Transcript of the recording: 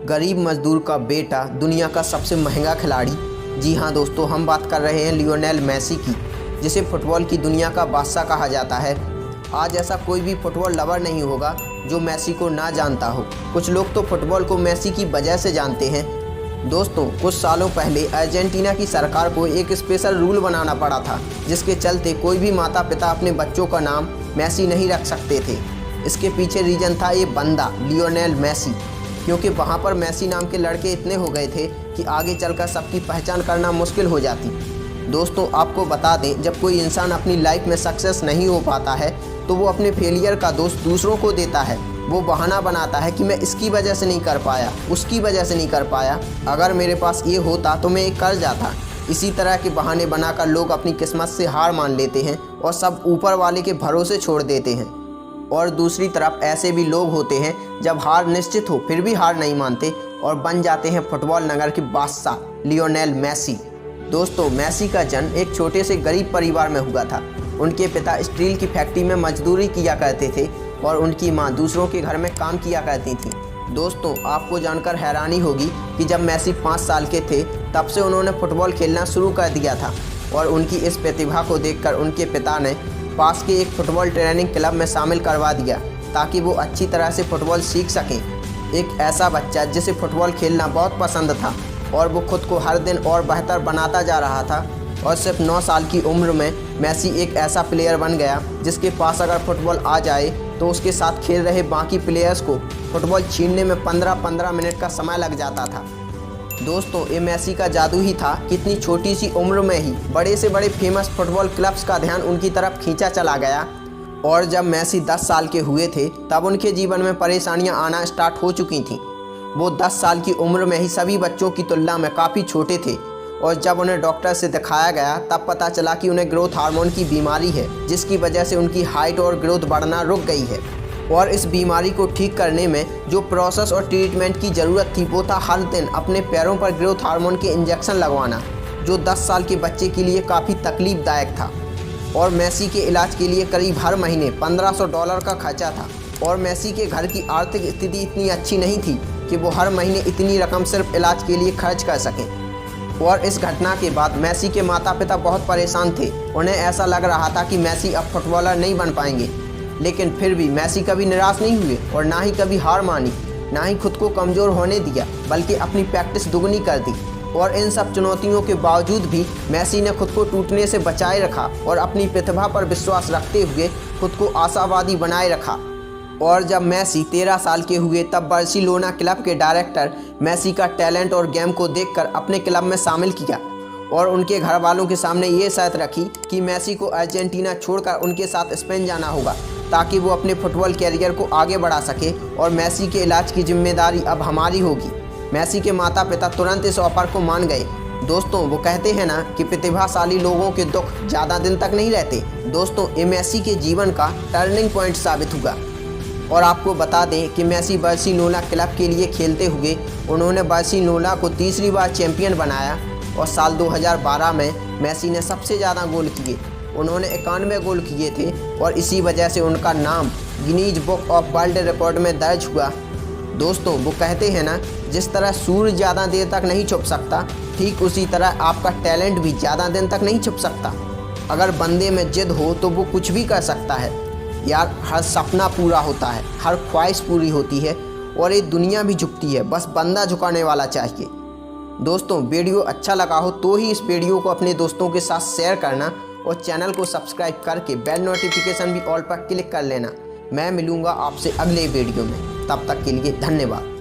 गरीब मजदूर का बेटा दुनिया का सबसे महंगा खिलाड़ी। जी हाँ दोस्तों, हम बात कर रहे हैं लियोनेल मेसी की, जिसे फुटबॉल की दुनिया का बादशाह कहा जाता है। आज ऐसा कोई भी फुटबॉल लवर नहीं होगा जो मेसी को ना जानता हो। कुछ लोग तो फुटबॉल को मेसी की वजह से जानते हैं। दोस्तों, कुछ सालों पहले अर्जेंटीना की सरकार को एक स्पेशल रूल बनाना पड़ा था, जिसके चलते कोई भी माता पिता अपने बच्चों का नाम मेसी नहीं रख सकते थे। इसके पीछे रीजन था ये बंदा लियोनेल मेसी, क्योंकि वहाँ पर मेसी नाम के लड़के इतने हो गए थे कि आगे चलकर सबकी पहचान करना मुश्किल हो जाती। दोस्तों, आपको बता दें, जब कोई इंसान अपनी लाइफ में सक्सेस नहीं हो पाता है तो वो अपने फेलियर का दोष दूसरों को देता है। वो बहाना बनाता है कि मैं इसकी वजह से नहीं कर पाया, उसकी वजह से नहीं कर पाया, अगर मेरे पास ये होता तो मैं ये कर जाता। इसी तरह के बहाने बनाकर लोग अपनी किस्मत से हार मान लेते हैं और सब ऊपर वाले के भरोसे छोड़ देते हैं। और दूसरी तरफ ऐसे भी लोग होते हैं जब हार निश्चित हो फिर भी हार नहीं मानते और बन जाते हैं फुटबॉल नगर के बादशाह लियोनेल मेसी। दोस्तों, मेसी का जन्म एक छोटे से गरीब परिवार में हुआ था। उनके पिता स्टील की फैक्ट्री में मजदूरी किया करते थे और उनकी मां दूसरों के घर में काम किया करती थी। दोस्तों, आपको जानकर हैरानी होगी कि जब मेसी 5 साल के थे तब से उन्होंने फुटबॉल खेलना शुरू कर दिया था और उनकी इस प्रतिभा को देखकर उनके पिता ने पास के एक फुटबॉल ट्रेनिंग क्लब में शामिल करवा दिया ताकि वो अच्छी तरह से फुटबॉल सीख सकें। एक ऐसा बच्चा जिसे फुटबॉल खेलना बहुत पसंद था और वो खुद को हर दिन और बेहतर बनाता जा रहा था, और सिर्फ 9 साल की उम्र में मेसी एक ऐसा प्लेयर बन गया जिसके पास अगर फुटबॉल आ जाए तो उसके साथ खेल रहे बाकी प्लेयर्स को फुटबॉल छीनने में 15-15 मिनट का समय लग जाता था। दोस्तों, ये मेसी का जादू ही था कि इतनी छोटी सी उम्र में ही बड़े से बड़े फेमस फुटबॉल क्लब्स का ध्यान उनकी तरफ खींचा चला गया। और जब मेसी 10 साल के हुए थे तब उनके जीवन में परेशानियां आना स्टार्ट हो चुकी थीं। वो 10 साल की उम्र में ही सभी बच्चों की तुलना में काफ़ी छोटे थे और जब उन्हें डॉक्टर से दिखाया गया तब पता चला कि उन्हें ग्रोथ हार्मोन की बीमारी है, जिसकी वजह से उनकी हाइट और ग्रोथ बढ़ना रुक गई है। और इस बीमारी को ठीक करने में जो प्रोसेस और ट्रीटमेंट की ज़रूरत थी वो था हर दिन अपने पैरों पर ग्रोथ हार्मोन के इंजेक्शन लगवाना, जो 10 साल के बच्चे के लिए काफ़ी तकलीफदायक था। और मेसी के इलाज के लिए करीब हर महीने $1500 का खर्चा था। और मेसी के घर की आर्थिक स्थिति इतनी अच्छी नहीं थी कि वो हर महीने इतनी रकम सिर्फ इलाज के लिए खर्च कर सकें। और इस घटना के बाद मेसी के माता पिता बहुत परेशान थे। उन्हें ऐसा लग रहा था कि मेसी अब फुटबॉलर नहीं बन पाएंगे, लेकिन फिर भी मेसी कभी निराश नहीं हुए और ना ही कभी हार मानी, ना ही खुद को कमज़ोर होने दिया, बल्कि अपनी प्रैक्टिस दुगनी कर दी। और इन सब चुनौतियों के बावजूद भी मेसी ने खुद को टूटने से बचाए रखा और अपनी प्रतिभा पर विश्वास रखते हुए खुद को आशावादी बनाए रखा। और जब मेसी 13 साल के हुए तब बार्सिलोना क्लब के डायरेक्टर मेसी का टैलेंट और गेम को देखकर अपने क्लब में शामिल किया और उनके घर वालों के सामने ये शर्त रखी कि मेसी को अर्जेंटीना छोड़कर उनके साथ स्पेन जाना होगा ताकि वो अपने फुटबॉल कैरियर को आगे बढ़ा सके और मेसी के इलाज की जिम्मेदारी अब हमारी होगी। मेसी के माता पिता तुरंत इस ऑफर को मान गए। दोस्तों, वो कहते हैं ना कि प्रतिभाशाली लोगों के दुख ज़्यादा दिन तक नहीं रहते। दोस्तों, ये मेसी के जीवन का टर्निंग पॉइंट साबित हुआ। और आपको बता दें कि मेसी बार्सिलोना क्लब के लिए खेलते हुए उन्होंने बार्सिलोना को तीसरी बार चैंपियन बनाया और साल 2012 में मेसी ने सबसे ज़्यादा गोल किए। उन्होंने 91 गोल किए थे और इसी वजह से उनका नाम Guinness book of world record में दर्ज हुआ। दोस्तों, वो कहते हैं ना, जिस तरह सूर्य ज़्यादा देर तक नहीं छुप सकता, ठीक उसी तरह आपका टैलेंट भी ज़्यादा दिन तक नहीं छुप सकता। अगर बंदे में जिद हो तो वो कुछ भी कर सकता है। यार, हर सपना पूरा होता है, हर ख्वाहिश पूरी होती है और ये दुनिया भी झुकती है, बस बंदा झुकाने वाला चाहिए। दोस्तों, वीडियो अच्छा लगा हो तो ही इस वीडियो को अपने दोस्तों के साथ शेयर करना और चैनल को सब्सक्राइब करके बेल नोटिफिकेशन भी ऑल पर क्लिक कर लेना। मैं मिलूँगा आपसे अगले वीडियो में, तब तक के लिए धन्यवाद।